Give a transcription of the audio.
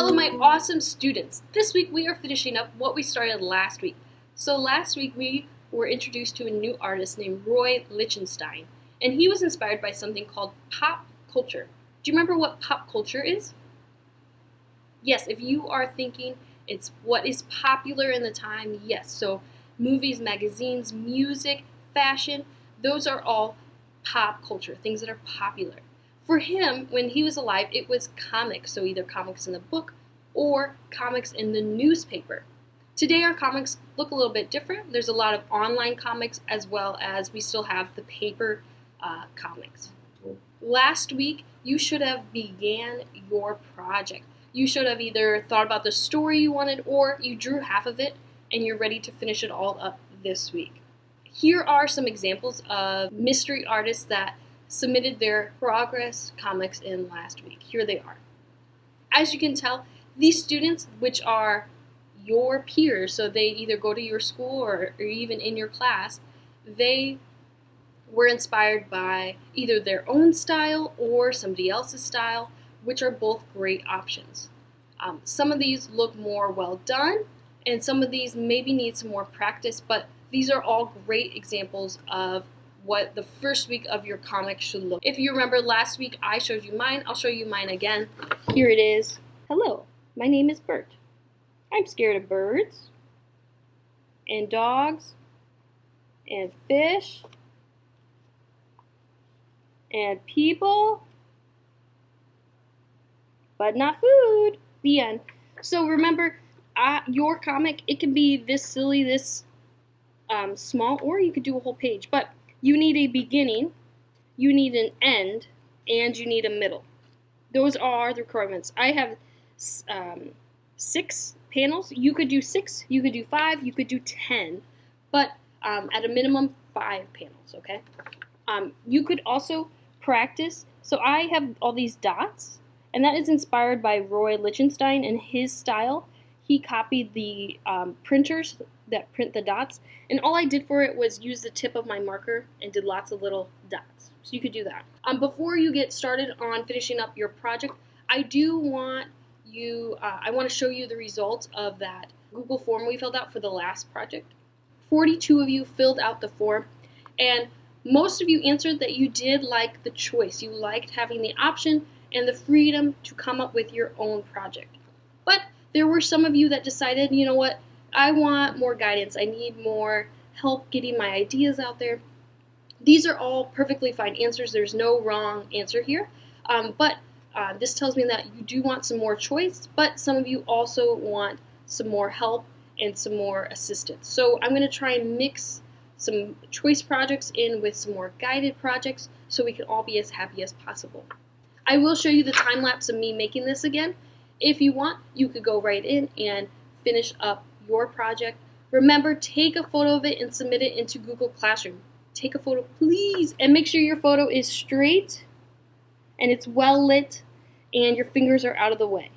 Hello, my awesome students. This week we are finishing up what we started last week. So last week we were introduced to a new artist named Roy Litchenstein, and he was inspired by something called pop culture. Do you remember what pop culture is? Yes, if you are thinking it's what is popular in the time, yes. So movies, magazines, music, fashion, those are all pop culture, things that are popular. For him, when he was alive, it was comics, so either comics in the book or comics in the newspaper. Today our comics look a little bit different. There's a lot of online comics as well as we still have the paper comics. Last week, you should have began your project. You should have either thought about the story you wanted or you drew half of it and you're ready to finish it all up this week. Here are some examples of mystery artists that submitted their progress comics in last week. Here they are. As you can tell, these students, which are your peers, so they either go to your school or even in your class, they were inspired by either their own style or somebody else's style, which are both great options. Some of these look more well done, and some of these maybe need some more practice, but these are all great examples of what the first week of your comic should look. If you remember last week I showed you mine, I'll show you mine again. Here it is. Hello, my name is Bert. I'm scared of birds and dogs and fish and people, but not food. The end. So remember, your comic, it can be this silly, this small, or you could do a whole page, but you need a beginning, you need an end, and you need a middle. Those are the requirements. I have 6 panels. You could do 6, you could do 5, you could do 10, but at a minimum 5 panels, okay? You could also practice. So I have all these dots, and that is inspired by Roy Litchenstein and his style. He copied the printers that print the dots, and all I did for it was use the tip of my marker and did lots of little dots. So you could do that. Before you get started on finishing up your project, I want to show you the results of that Google form we filled out for the last project. 42 of you filled out the form, and most of you answered that you did like the choice. You liked having the option and the freedom to come up with your own project. But there were some of you that decided, you know what, I want more guidance. I need more help getting my ideas out there. These are all perfectly fine answers. There's no wrong answer here. But this tells me that you do want some more choice, but some of you also want some more help and some more assistance. So I'm going to try and mix some choice projects in with some more guided projects so we can all be as happy as possible. I will show you the time lapse of me making this again. If you want, you could go right in and finish up your project. Remember, take a photo of it and submit it into Google Classroom. Take a photo, please, and make sure your photo is straight and it's well lit and your fingers are out of the way.